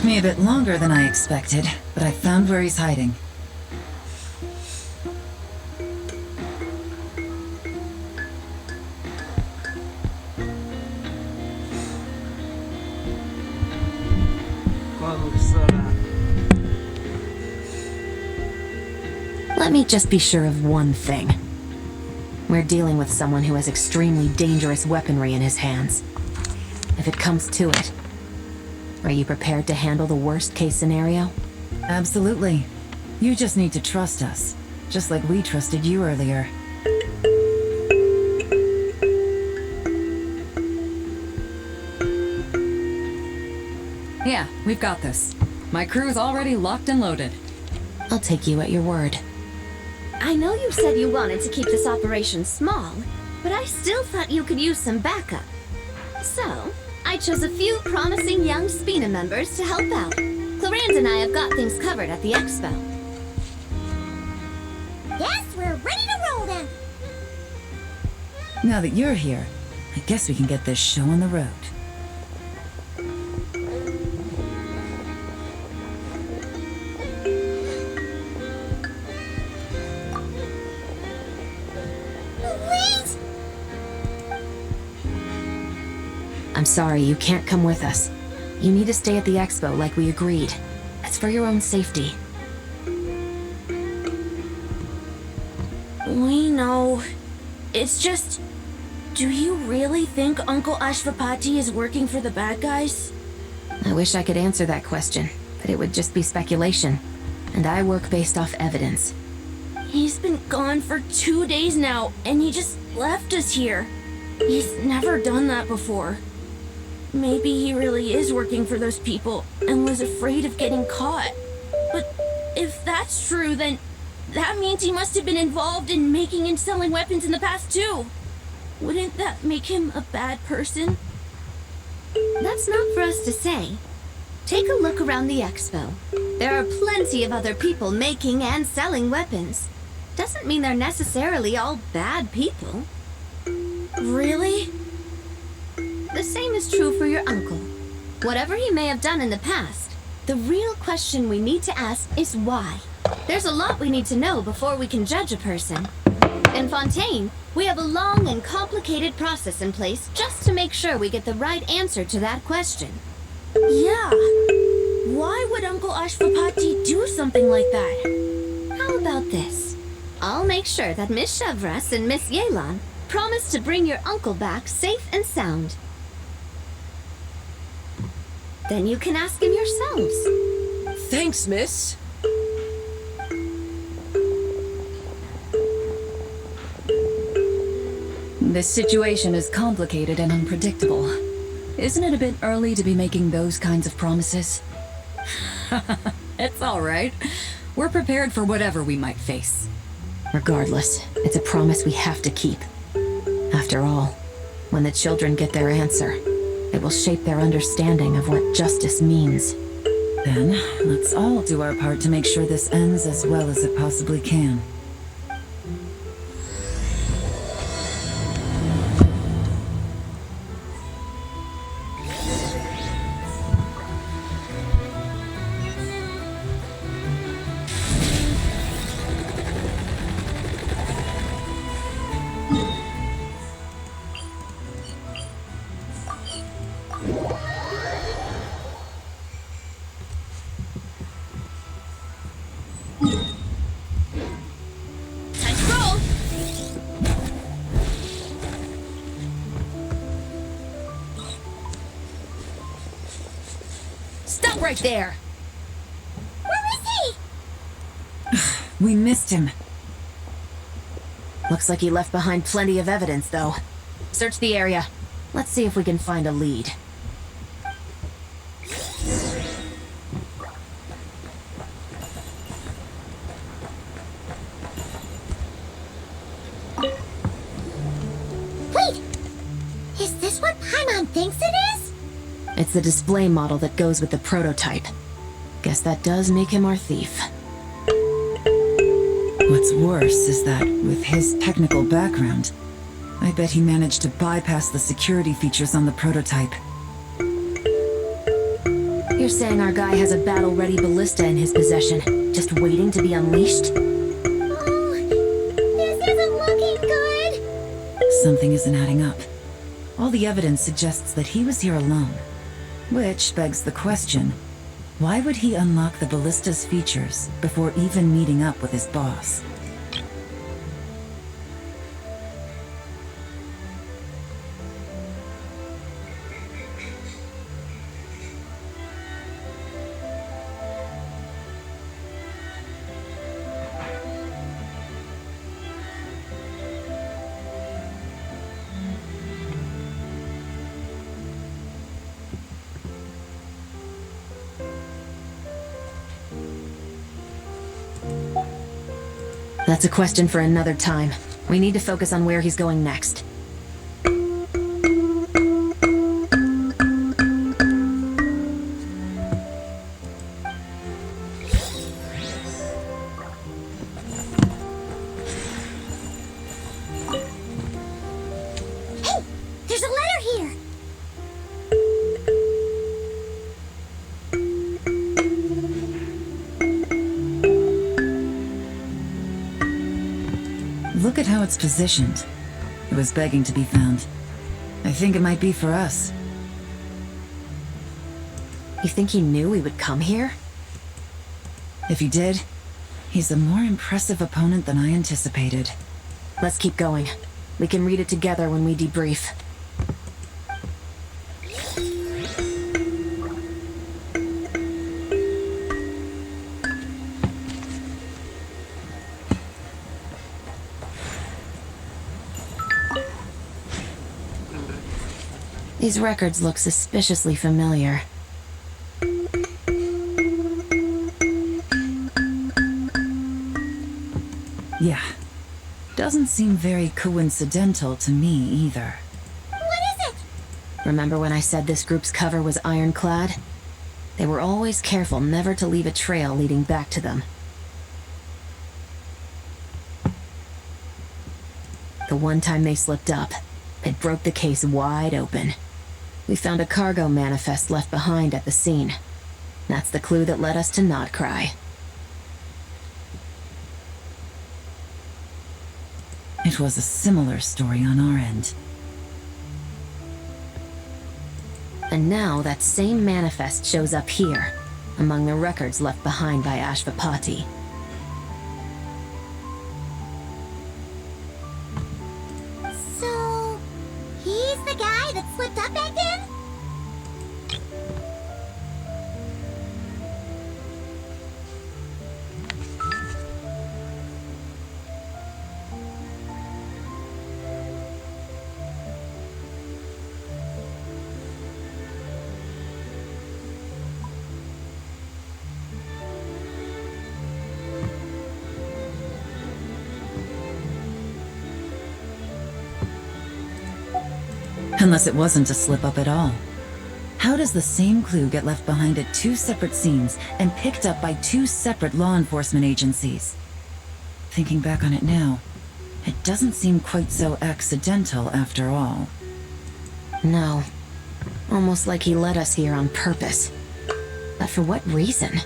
Took me a bit longer than I expected, but I found where he's hiding. Let me just be sure of one thing. We're dealing with someone who has extremely dangerous weaponry in his hands. If it comes to it, are you prepared to handle the worst-case scenario? Absolutely. You just need to trust us, just like we trusted you earlier. Yeah, we've got this. My crew's already locked and loaded. I'll take you at your word. I know you said you wanted to keep this operation small, but I still thought you could use some backup. So, I chose a few promising young Spina members to help out. Clarence and I have got things covered at the expo. Yes, we're ready to roll then. Now that you're here, I guess we can get this show on the road. Wait! I'm sorry, you can't come with us. You need to stay at the expo like we agreed. It's for your own safety. We know. It's just... Do you really think Uncle Ashvapati is working for the bad guys? I wish I could answer that question, but it would just be speculation. And I work based off evidence. He's been gone for 2 days now, and he just left us here. He's never done that before. Maybe he really is working for those people and was afraid of getting caught. But if that's true, then that means he must have been involved in making and selling weapons in the past too. Wouldn't that make him a bad person? That's not for us to say. Take a look around the expo. There are plenty of other people making and selling weapons. Doesn't mean they're necessarily all bad people. Really? The same is true for your uncle. Whatever he may have done in the past, the real question we need to ask is why. There's a lot we need to know before we can judge a person. In Fontaine, we have a long and complicated process in place just to make sure we get the right answer to that question. Yeah. Why would Uncle Ashvapati do something like that? How about this? I'll make sure that Miss Chevras and Miss Yelan promise to bring your uncle back safe and sound. Then you can ask him yourselves. Thanks, miss. This situation is complicated and unpredictable. Isn't it a bit early to be making those kinds of promises? It's all right. We're prepared for whatever we might face. Regardless, it's a promise we have to keep. After all, when the children get their answer, it will shape their understanding of what justice means. Then, let's all do our part to make sure this ends as well as it possibly can. Time to roll! Stop right there! Where is he? We missed him. Looks like he left behind plenty of evidence, though. Search the area. Let's see if we can find a lead. Wait! Is this what Paimon thinks it is? It's the display model that goes with the prototype. Guess that does make him our thief. What's worse is that, with his technical background, I bet he managed to bypass the security features on the prototype. You're saying our guy has a battle-ready ballista in his possession, just waiting to be unleashed? Oh, this isn't looking good. Something isn't adding up. All the evidence suggests that he was here alone. Which begs the question, why would he unlock the ballista's features before even meeting up with his boss? That's a question for another time. We need to focus on where he's going next. Hey, there's a letter here. Look at how it's positioned. It was begging to be found. I think it might be for us. You think he knew we would come here? If he did, he's a more impressive opponent than I anticipated. Let's keep going. We can read it together when we debrief. These records look suspiciously familiar. Yeah. Doesn't seem very coincidental to me either. What is it? Remember when I said this group's cover was ironclad? They were always careful never to leave a trail leading back to them. The one time they slipped up, it broke the case wide open. We found a cargo manifest left behind at the scene. That's the clue that led us to Nodcry. It was a similar story on our end. And now that same manifest shows up here, among the records left behind by Ashvapati. So, he's the guy that slipped up back then? Unless it wasn't a slip-up at all. How does the same clue get left behind at two separate scenes and picked up by two separate law enforcement agencies? Thinking back on it now, it doesn't seem quite so accidental after all. No. Almost like he led us here on purpose. But for what reason?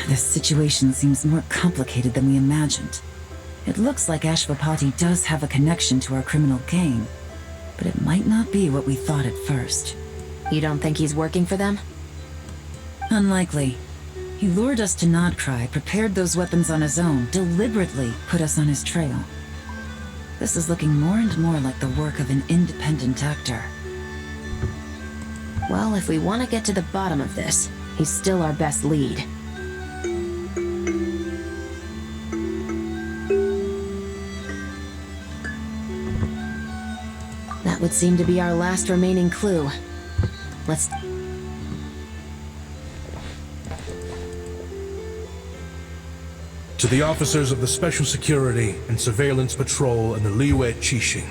This situation seems more complicated than we imagined. It looks like Ashvapati does have a connection to our criminal gang, but it might not be what we thought at first. You don't think he's working for them? Unlikely. He lured us to Nodcry, prepared those weapons on his own, deliberately put us on his trail. This is looking more and more like the work of an independent actor. Well, if we want to get to the bottom of this, he's still our best lead. That would seem to be our last remaining clue. Let's... To the officers of the Special Security and Surveillance Patrol and the Liyue Qixing,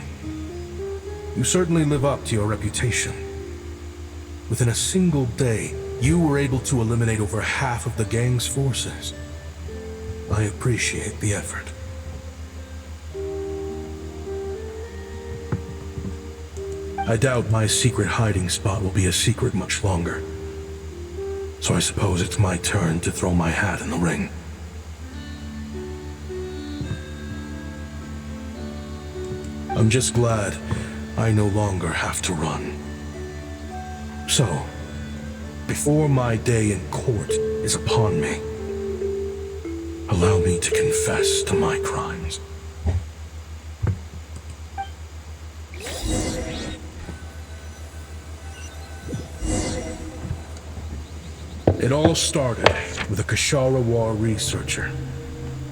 you certainly live up to your reputation. Within a single day, you were able to eliminate over half of the gang's forces. I appreciate the effort. I doubt my secret hiding spot will be a secret much longer. So I suppose it's my turn to throw my hat in the ring. I'm just glad I no longer have to run. So, before my day in court is upon me, allow me to confess to my crimes. It all started with a Kashara War researcher,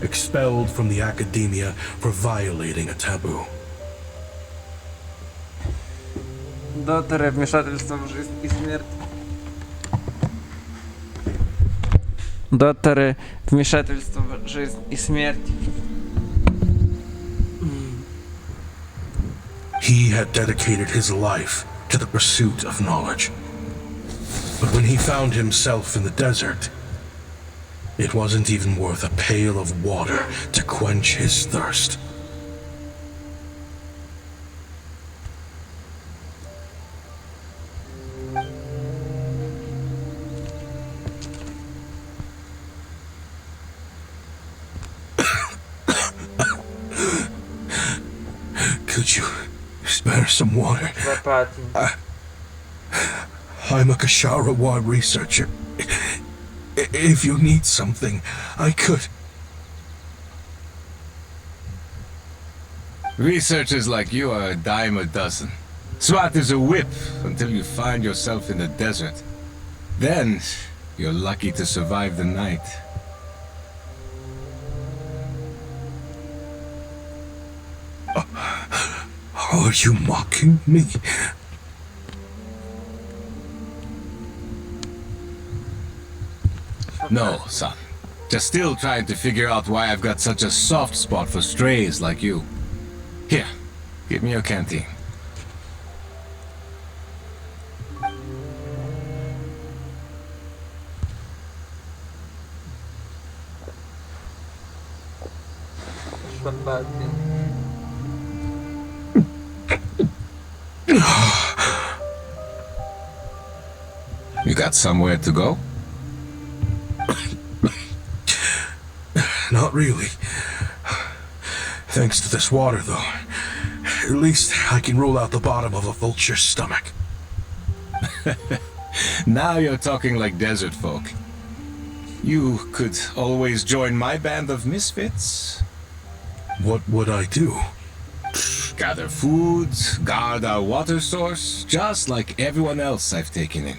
expelled from the academia for violating a taboo. Доктор, вмешательство в жизнь и смерть. Доктор, вмешательство в жизнь и смерть. He had dedicated his life to the pursuit of knowledge. But when he found himself in the desert, it wasn't even worth a pail of water to quench his thirst. Could you spare some water? I'm a Kashara War researcher. If you need something, I could. Researchers like you are a dime a dozen. Swat is a whip until you find yourself in the desert. Then, you're lucky to survive the night. Are you mocking me? No, son. Just still trying to figure out why I've got such a soft spot for strays like you. Here, give me your canteen. You got somewhere to go? Not really. Thanks to this water, though. At least I can rule out the bottom of a vulture's stomach. Now you're talking like desert folk. You could always join my band of misfits. What would I do? Gather food, guard our water source, just like everyone else I've taken in.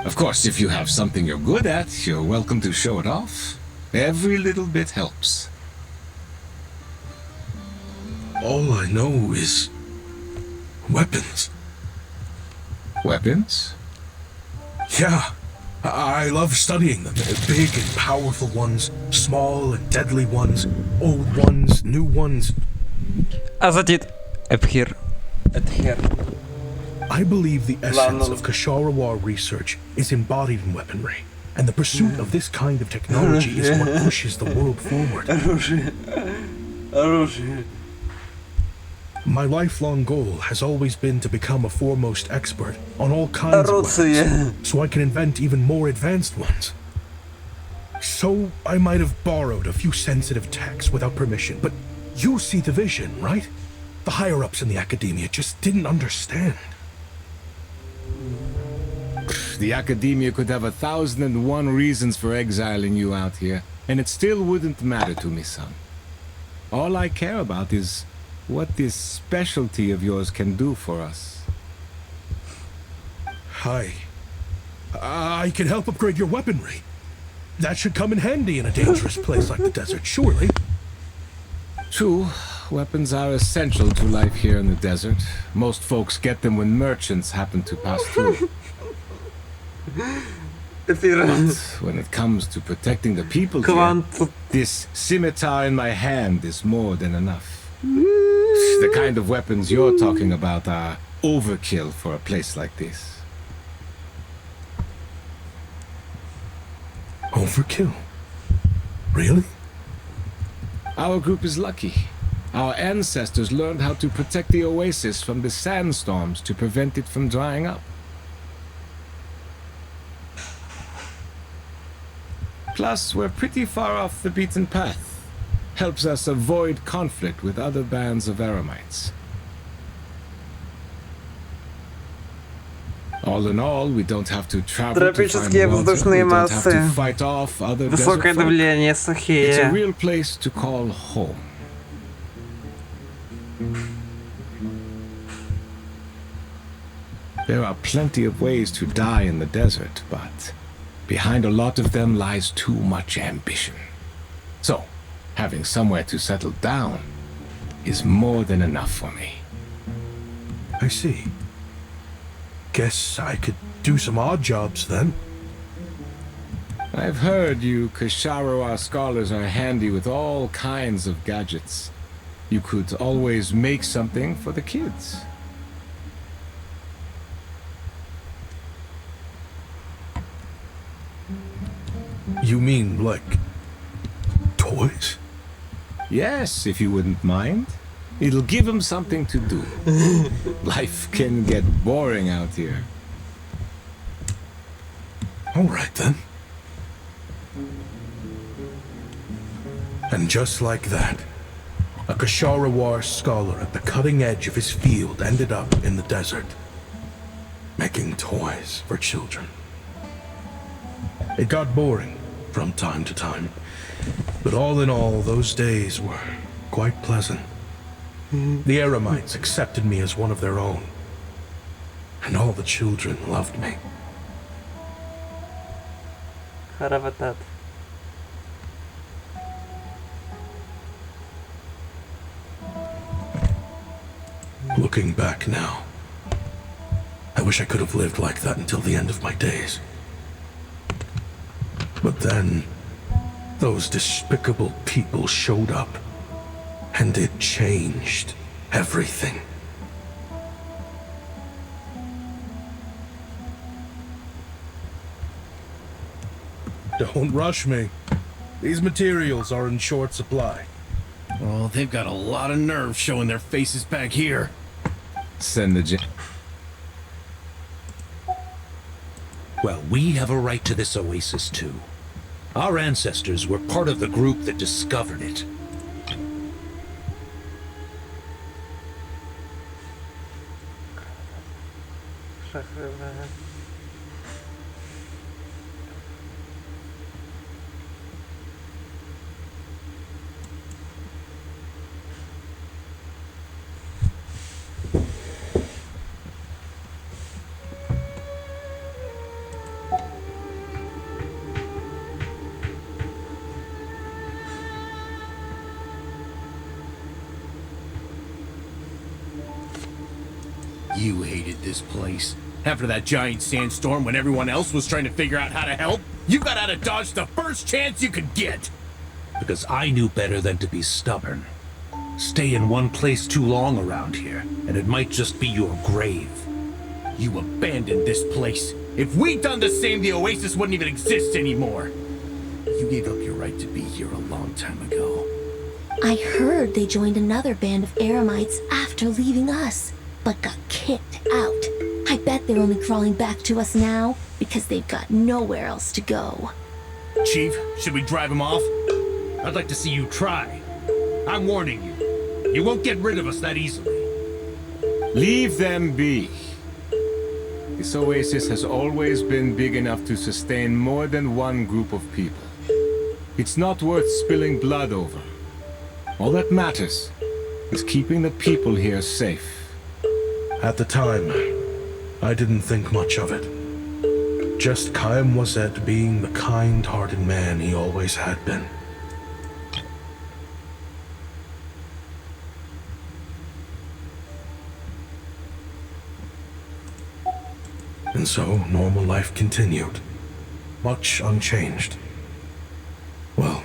Of course, if you have something you're good at, you're welcome to show it off. Every little bit helps. All I know is weapons. Weapons? Yeah, I love studying them. Big and powerful ones, small and deadly ones, old ones, new ones. Azadid, Ebhir, Edhir. I believe the essence of Kashara War research is embodied in weaponry, and the pursuit of this kind of technology is what pushes the world forward. My lifelong goal has always been to become a foremost expert on all kinds of weapons, so I can invent even more advanced ones. So I might have borrowed a few sensitive techs without permission, but you see the vision, right? The higher-ups in the academia just didn't understand. The academia could have 1,001 reasons for exiling you out here, and it still wouldn't matter to me, son. All I care about is what this specialty of yours can do for us. I can help upgrade your weaponry. That should come in handy in a dangerous place like the desert, surely. True, weapons are essential to life here in the desert. Most folks get them when merchants happen to pass through. But when it comes to protecting the people here, this scimitar in my hand is more than enough. The kind of weapons you're talking about are overkill for a place like this. Overkill? Really? Our group is lucky. Our ancestors learned how to protect the oasis from the sandstorms to prevent it from drying up. Plus, we're pretty far off the beaten path. Helps us avoid conflict with other bands of Eremites. All in all, we don't have to travel to find Тропические water. We воздушные don't have to массы. fight off other Высокое desert folk. давление, It's a сухие. real place to call home. There are plenty of ways to die in the desert, but behind a lot of them lies too much ambition. So, having somewhere to settle down is more than enough for me. I see. Guess I could do some odd jobs then. I've heard you Kasharawa scholars are handy with all kinds of gadgets. You could always make something for the kids. You mean, like, toys? Yes, if you wouldn't mind. It'll give them something to do. Life can get boring out here. All right, then. And just like that, a Kasharawar scholar at the cutting edge of his field ended up in the desert, making toys for children. It got boring from time to time, but all in all, those days were quite pleasant. The Eremites accepted me as one of their own, and all the children loved me. Хараватат. Looking back now, I wish I could have lived like that until the end of my days. But then, those despicable people showed up, and it changed everything. Don't rush me. These materials are in short supply. Oh, they've got a lot of nerve showing their faces back here. Send the Well, we have a right to this oasis too. Our ancestors were part of the group that discovered it. You hated this place. After that giant sandstorm when everyone else was trying to figure out how to help, you got out of Dodge the first chance you could get. Because I knew better than to be stubborn. Stay in one place too long around here, and it might just be your grave. You abandoned this place. If we'd done the same, the oasis wouldn't even exist anymore. You gave up your right to be here a long time ago. I heard they joined another band of Eremites after leaving us, but got kicked out. I bet they're only crawling back to us now because they've got nowhere else to go. Chief, should we drive him off? I'd like to see you try. I'm warning you. You won't get rid of us that easily. Leave them be. This oasis has always been big enough to sustain more than one group of people. It's not worth spilling blood over. All that matters is keeping the people here safe. At the time, I didn't think much of it. Just Chaim Wazet being the kind-hearted man he always had been. And so, normal life continued. Much unchanged. Well,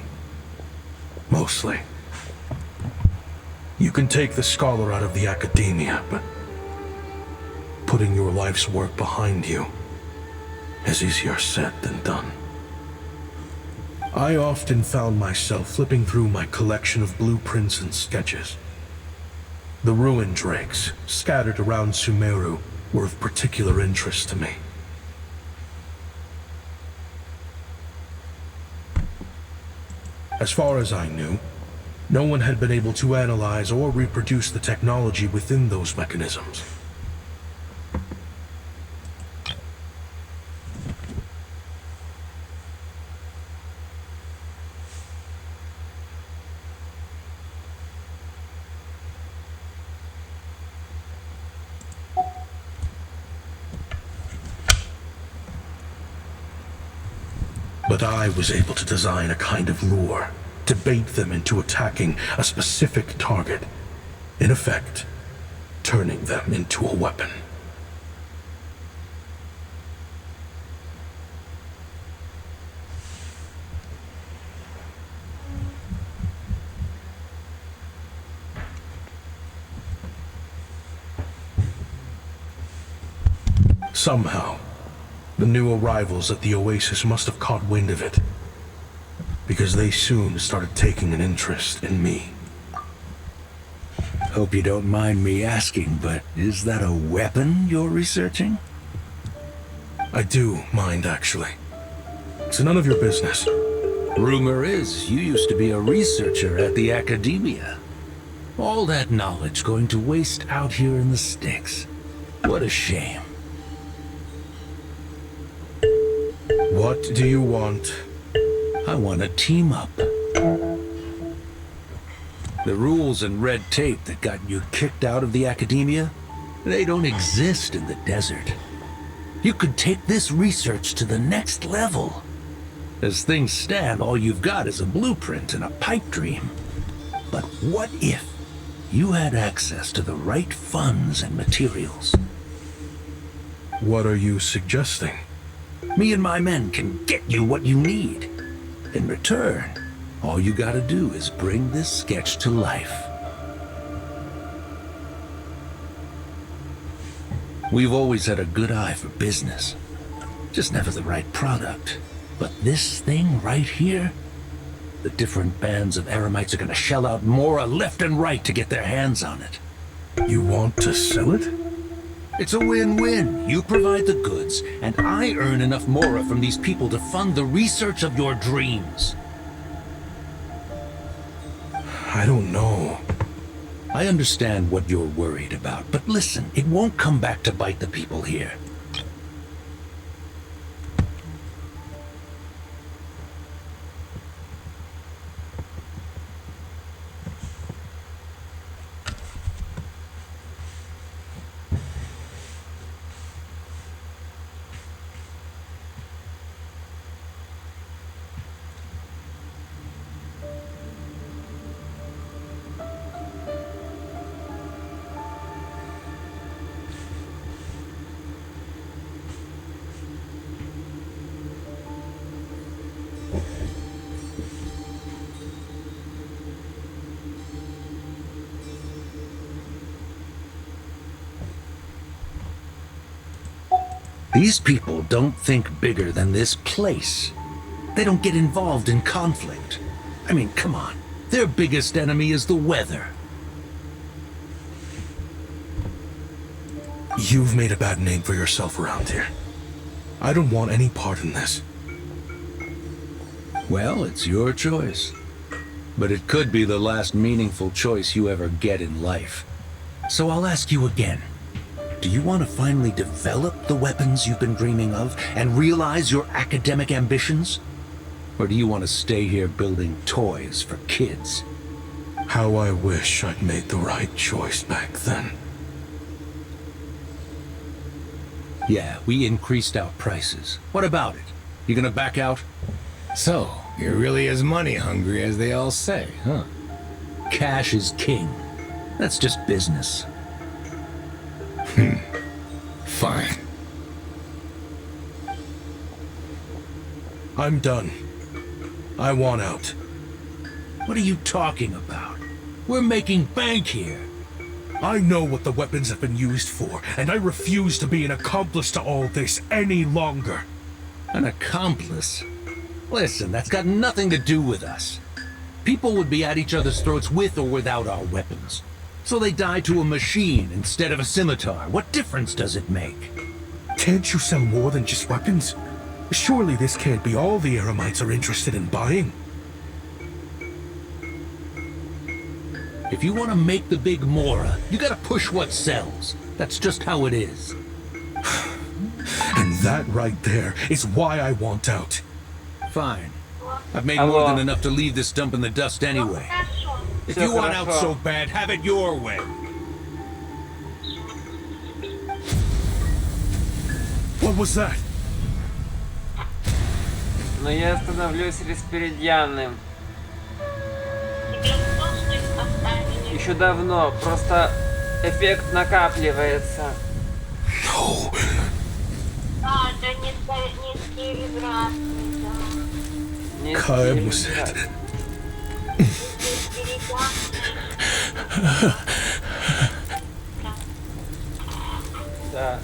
mostly. You can take the scholar out of the academia, but putting your life's work behind you is easier said than done. I often found myself flipping through my collection of blueprints and sketches. The ruin drakes scattered around Sumeru were of particular interest to me. As far as I knew, no one had been able to analyze or reproduce the technology within those mechanisms. But I was able to design a kind of lure to bait them into attacking a specific target, in effect, turning them into a weapon. Somehow, the new arrivals at the Oasis must have caught wind of it, because they soon started taking an interest in me. Hope you don't mind me asking, but is that a weapon you're researching? I do mind, actually. It's none of your business. Rumor is you used to be a researcher at the Academia. All that knowledge going to waste out here in the sticks. What a shame. What do you want? I want to team up. The rules and red tape that got you kicked out of the Academia, they don't exist in the desert. You could take this research to the next level. As things stand, all you've got is a blueprint and a pipe dream. But what if you had access to the right funds and materials? What are you suggesting? Me and my men can get you what you need. In return, all you gotta do is bring this sketch to life. We've always had a good eye for business. Just never the right product. But this thing right here, the different bands of Eremites are gonna shell out Mora left and right to get their hands on it. You want to sell it? It's a win-win. You provide the goods, and I earn enough Mora from these people to fund the research of your dreams. I don't know. I understand what you're worried about, but listen, it won't come back to bite the people here. These people don't think bigger than this place. They don't get involved in conflict. I mean, come on. Their biggest enemy is the weather. You've made a bad name for yourself around here. I don't want any part in this. Well, it's your choice. But it could be the last meaningful choice you ever get in life. So I'll ask you again. Do you want to finally develop the weapons you've been dreaming of and realize your academic ambitions? Or do you want to stay here building toys for kids? How I wish I'd made the right choice back then. Yeah, we increased our prices. What about it? You gonna back out? So, you're really as money hungry as they all say, huh? Cash is king. That's just business. Fine. I'm done. I want out. What are you talking about? We're making bank here. I know what the weapons have been used for, and I refuse to be an accomplice to all this any longer. An accomplice? Listen, that's got nothing to do with us. People would be at each other's throats with or without our weapons. So they die to a machine instead of a scimitar. What difference does it make? Can't you sell more than just weapons? Surely this can't be all the Eremites are interested in buying. If you want to make the big Mora, you gotta push what sells. That's just how it is. And that right there is why I want out. Fine. I've made more than enough to leave this dump in the dust anyway. If you want out so bad, have it your way. What was that? Но я становлюсь респиридианным. Еще давно, просто эффект накапливается. No. Kaim was it. Да.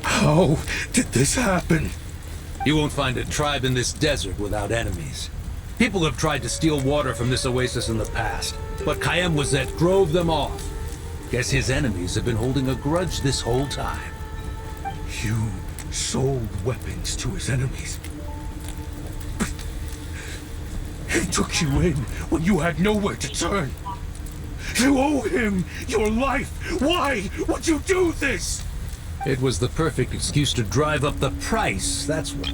How did this happen? You won't find a tribe in this desert without enemies. People have tried to steal water from this oasis in the past, but Khaem was that drove them off. Guess his enemies have been holding a grudge this whole time. You sold weapons to his enemies. But he took you in when you had nowhere to turn. You owe him your life. Why would you do this? It was the perfect excuse to drive up the price, that's what.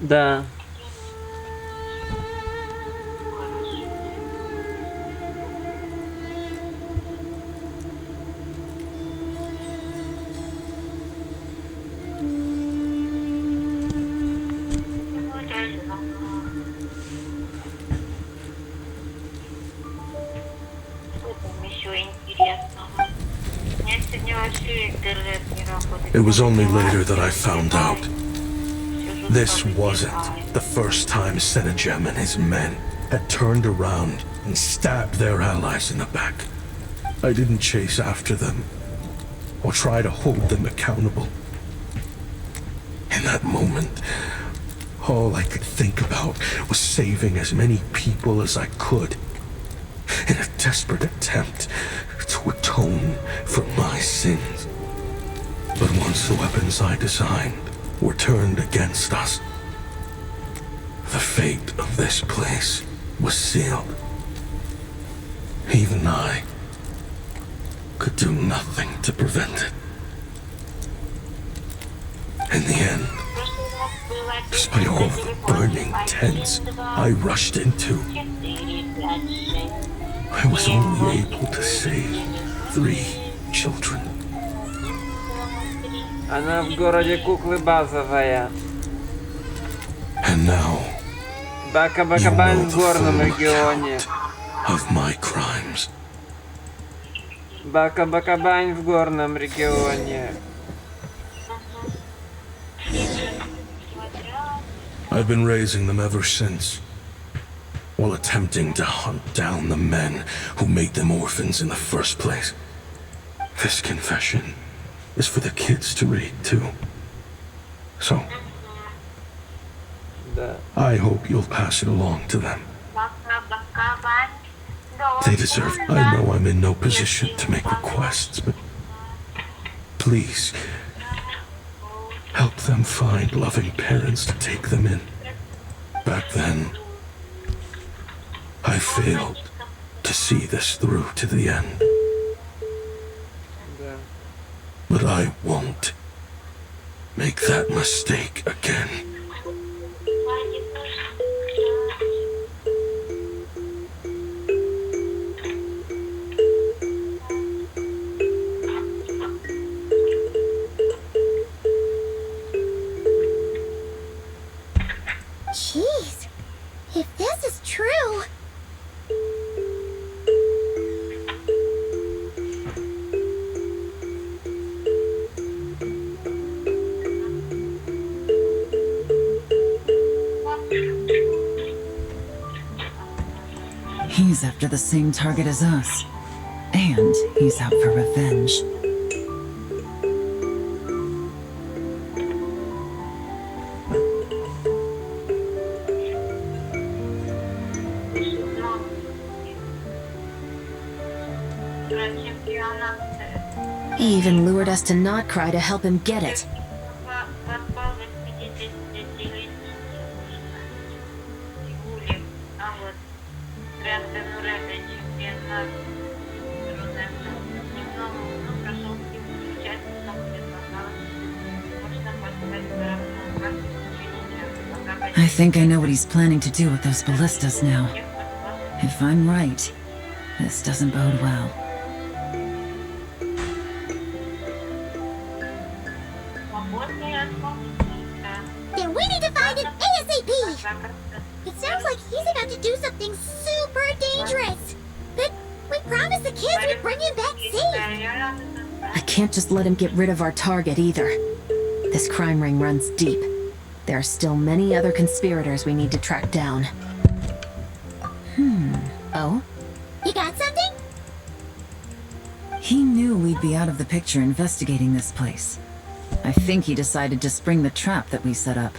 Да. It was only later that I found out. This wasn't the first time Senegem and his men had turned around and stabbed their allies in the back. I didn't chase after them or try to hold them accountable. In that moment, all I could think about was saving as many people as I could in a desperate attempt to atone for my sins. But once the weapons I designed were turned against us, the fate of this place was sealed. Even I could do nothing to prevent it. In the end, despite all the burning tents I rushed into, I was only able to save 3 children. Она в городе куклы базовая. And now, Бака-Бакабань в горном регионе. of my crimes. Бака-Бакабань в горном регионе. I've been raising them ever since, while attempting to hunt down the men who made them orphans in the first place. This confession is for the kids to read too. So, Да. I hope you'll pass it along to them. They deserve it. I know I'm in no position to make requests, but please, help them find loving parents to take them in. Back then, I failed to see this through to the end. Да. But I won't make that mistake again. Jeez, if this is true... He's after the same target as us. And he's out for revenge. He even lured us to not cry to help him get it. I think I know what he's planning to do with those ballistas now. If I'm right, this doesn't bode well. Then we need to find it ASAP! It sounds like he's about to do something super dangerous. But we promised the kids we'd bring him back safe. I can't just let him get rid of our target either. This crime ring runs deep. There are still many other conspirators we need to track down. Oh? You got something? He knew we'd be out of the picture investigating this place. I think he decided to spring the trap that we set up.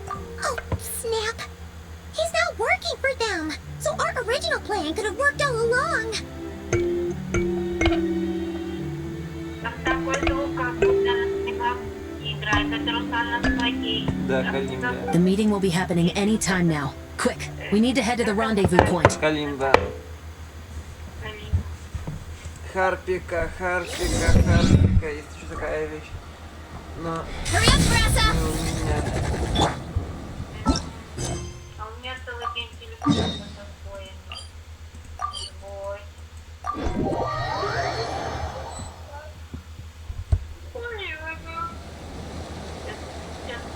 Oh, snap. He's not working for them. So our original plan could have worked all along. The meeting will be happening any time now. Quick, we need to head to the rendezvous point. Калимба. Харпика, есть еще такая вещь. Но Hurry up, Grassa! не у меня.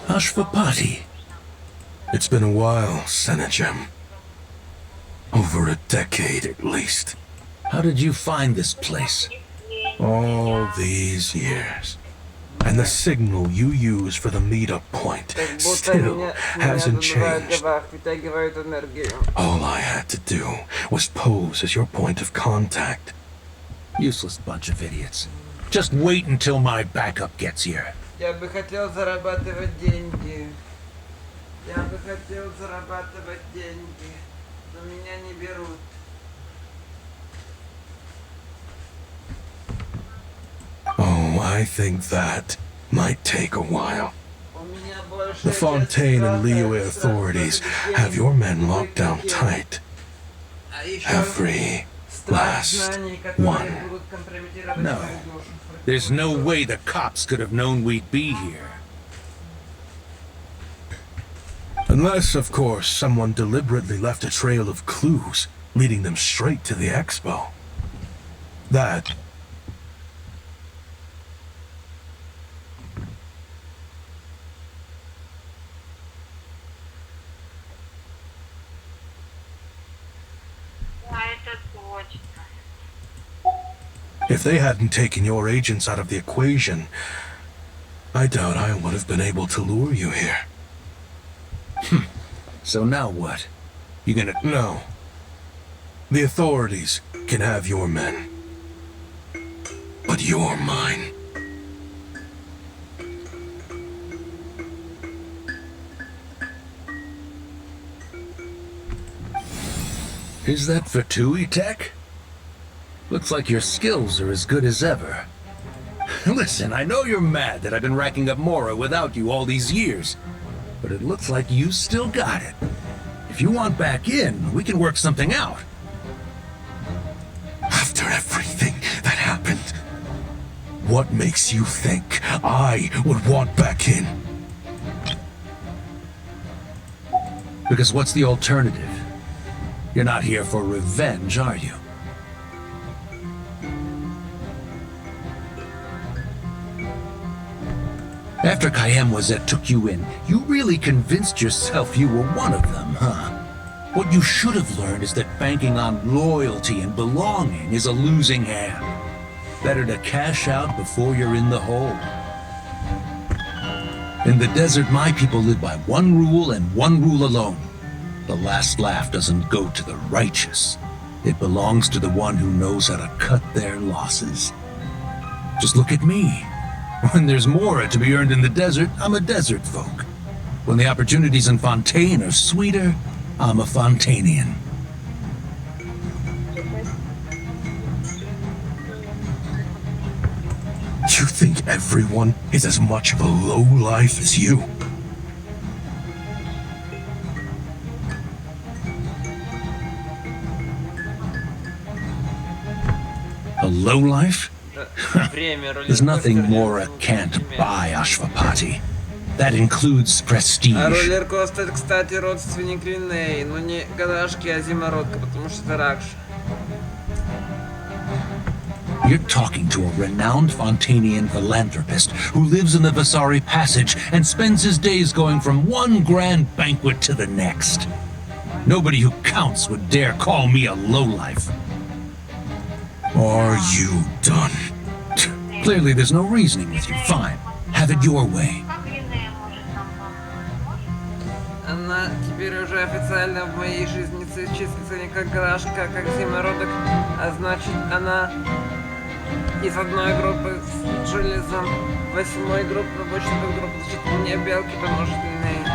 Ashvapati. It's been a while, Senegem. Over a decade at least. How did you find this place? All these years. And the signal you use for the meetup point still hasn't changed. All I had to do was pose as your point of contact. Useless bunch of idiots. Just wait until my backup gets here. Я бы хотел зарабатывать деньги. Я бы хотел зарабатывать деньги. Но меня не берут. Oh, I think that might take a while. The Fontaine and Liyue authorities have your men locked down tight. Every last one. No. There's no way the cops could have known we'd be here. Unless, of course, someone deliberately left a trail of clues, leading them straight to the expo. That... If they hadn't taken your agents out of the equation, I doubt I would have been able to lure you here. So now what? You gonna... No. The authorities can have your men. But you're mine. Is that Fatui tech? Looks like your skills are as good as ever. Listen, I know you're mad that I've been racking up Mora without you all these years, but it looks like you still got it. If you want back in, we can work something out. After everything that happened, what makes you think I would want back in? Because what's the alternative? You're not here for revenge, are you? After Kayemwazet took you in, you really convinced yourself you were one of them, huh? What you should have learned is that banking on loyalty and belonging is a losing hand. Better to cash out before you're in the hole. In the desert, my people live by one rule and one rule alone. The last laugh doesn't go to the righteous, It belongs to the one who knows how to cut their losses. Just look at me. When there's more to be earned in the desert, I'm a desert folk. When the opportunities in Fontaine are sweeter, I'm a Fontanian. You think everyone is as much of a lowlife as you? A lowlife? Время There's nothing Mora роллер-костер can't не buy, Ashvapati. That includes А prestige. роллер-костер, кстати, родственник Линней, но не Гадашки, а Зимородка, потому что это Ракша. You're talking to a renowned Fontanian philanthropist who lives in the Vasari Passage and spends his days going from one grand banquet to the next. Nobody who counts would dare call me a lowlife. Are you done? Clearly there's no reasoning with you. Fine. Have it your way. Она теперь уже официально в моей жизни числится не как Гадашка, а как Зимородок, а значит она из одной группы с Железом, 8-й группы, рабочей группы, значит мне белки помножительные.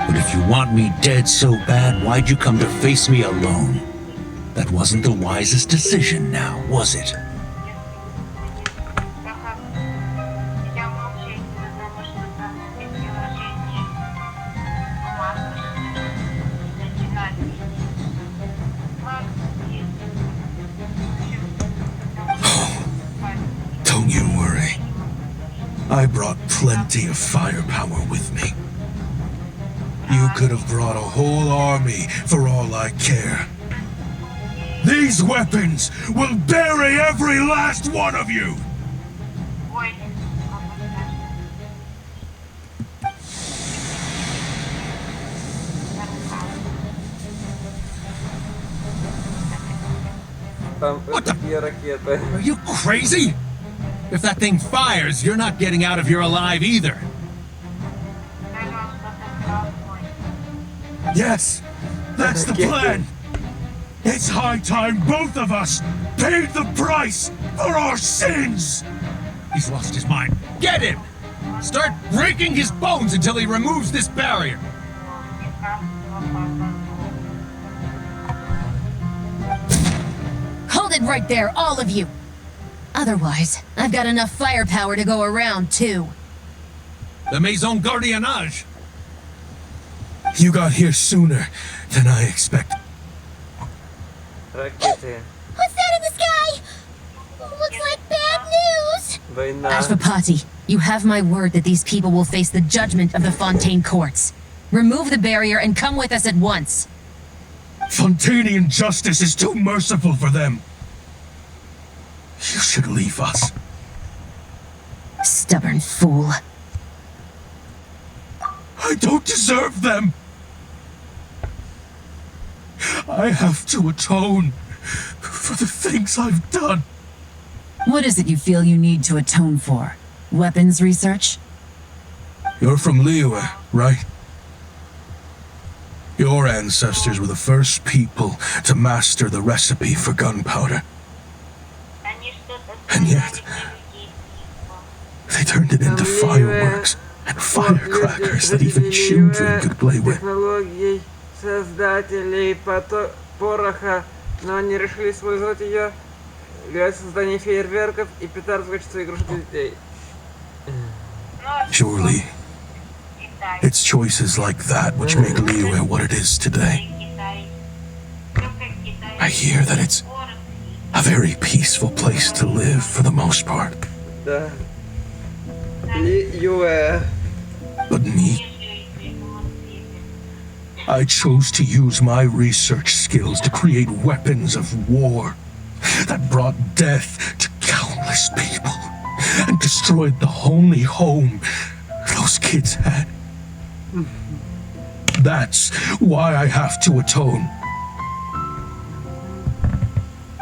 But if you want me dead so bad, why'd you come to face me alone? That wasn't the wisest decision now, was it? Don't you worry. I brought plenty of firepower with me. You could have brought a whole army for all I care. These weapons will bury every last one of you! What the- Такие ракеты. Are you crazy? If that thing fires, you're not getting out of here alive either. Yes, that's the plan! It's high time both of us paid the price for our sins! He's lost his mind. Get him! Start breaking his bones until he removes this barrier. Hold it right there, all of you! Otherwise, I've got enough firepower to go around, too. The Maison Gardiennage. You got here sooner than I expected. Ракеты. What's that in the sky? Looks like bad news. Война. Ashvapati, you have my word that these people will face the judgment of the Fontaine courts. Remove the barrier and come with us at once. Fontanian justice is too merciful for them. You should leave us. Stubborn fool. I don't deserve them. I have to atone for the things I've done. What is it you feel you need to atone for? Weapons research? You're from Liyue, right? Your ancestors were the first people to master the recipe for gunpowder. And yet, they turned it into fireworks and firecrackers that even children could play with. Технологией создателей пороха, но они решили использовать ее для создания фейерверков и петард в качестве игрушек для детей. Surely, it's choices like that which make Liyue what it is today. I hear that it's a very peaceful place to live for the most part. Да. Лiyue. But me, I chose to use my research skills to create weapons of war that brought death to countless people and destroyed the only home those kids had. That's why I have to atone.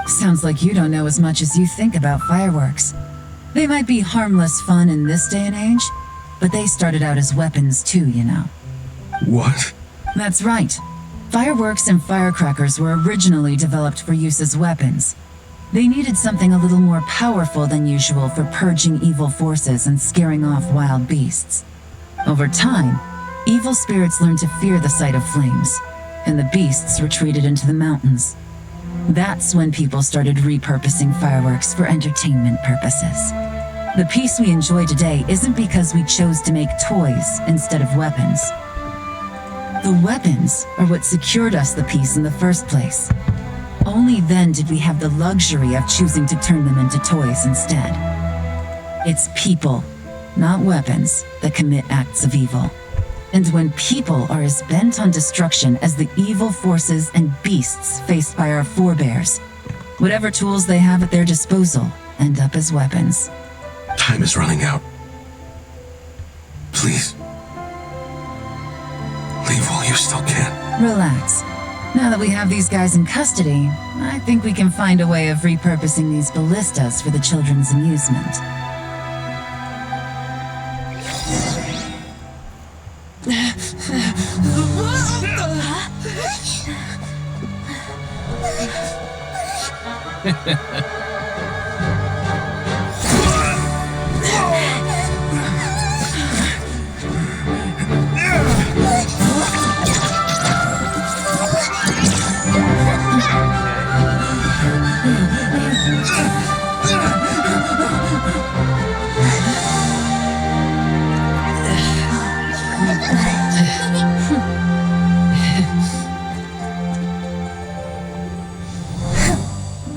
Sounds like you don't know as much as you think about fireworks. They might be harmless fun in this day and age, but they started out as weapons too, you know. What? That's right. Fireworks and firecrackers were originally developed for use as weapons. They needed something a little more powerful than usual for purging evil forces and scaring off wild beasts. Over time, evil spirits learned to fear the sight of flames, and the beasts retreated into the mountains. That's when people started repurposing fireworks for entertainment purposes. The peace we enjoy today isn't because we chose to make toys instead of weapons. The weapons are what secured us the peace in the first place. Only then did we have the luxury of choosing to turn them into toys instead. It's people, not weapons, that commit acts of evil. And when people are as bent on destruction as the evil forces and beasts faced by our forebears, whatever tools they have at their disposal end up as weapons. Time is running out. Please. Leave while you still can. Relax. Now that we have these guys in custody, I think we can find a way of repurposing these ballistas for the children's amusement.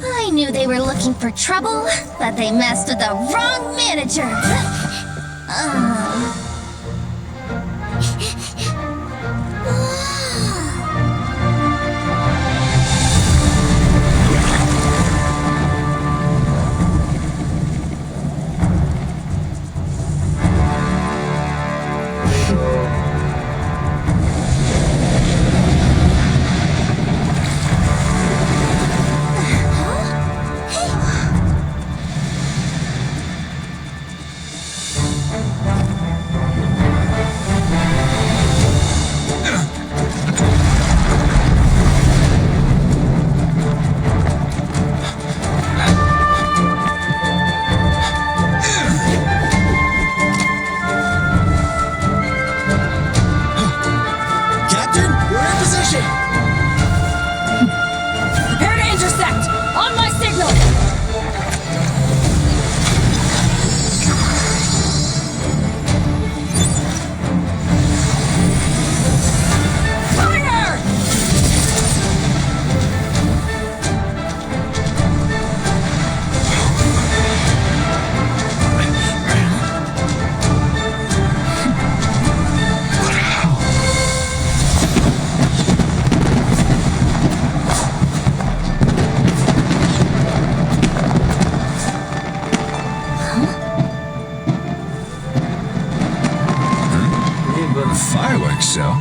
I knew they were looking for trouble, but they messed with the wrong manager. Fireworks, so.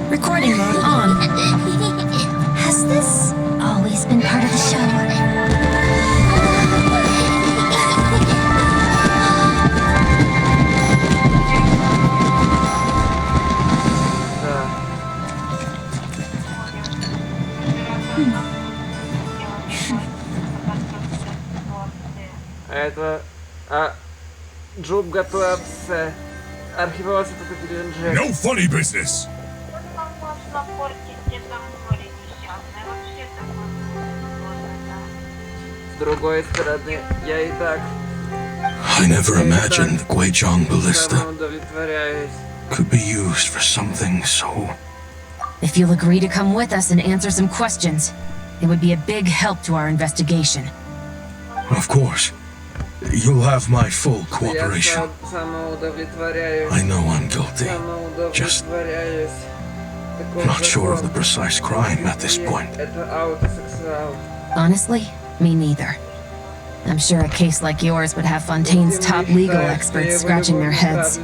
Recording mode on. Has this always been part of the show? Это... Джуб готовится архивироваться только перед Джек. No funny business! С другой стороны, я и так... I never imagined the Guizhong ballista самоудовлетворяюсь. could be used for something so... If you'll agree to come with us and answer some questions, it would be a big help to our investigation. Of course. You'll have my full Я cooperation. самоудовлетворяюсь. I know I'm guilty. Just Самоудовлетворяюсь. Такой not sure of the закон. precise crime at this И point. это аутосексуал. Honestly, me neither. I'm sure a case like yours would have Fontaine's top legal experts scratching their heads.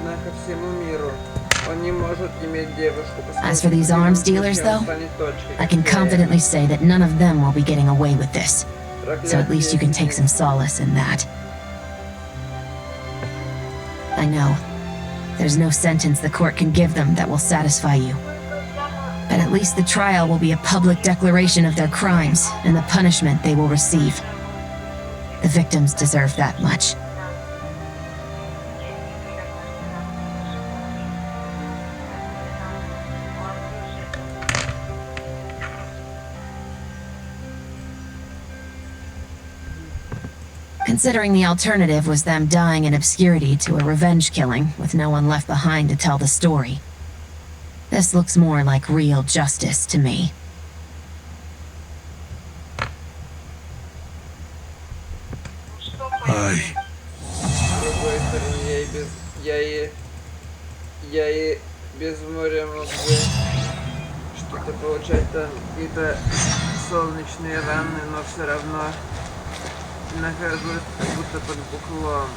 As for these arms dealers, though, I can confidently say that none of them will be getting away with this. So at least you can take some solace in that. I know. There's no sentence the court can give them that will satisfy you. But at least the trial will be a public declaration of their crimes and the punishment they will receive. The victims deserve that much. Considering the alternative was them dying in obscurity to a revenge killing with no one left behind to tell the story. This looks more like real justice to me. Ай. С другой стороны, я и без моря мог бы что-то получать там, какие-то солнечные ванны, но все равно нахожусь как будто под бухлом.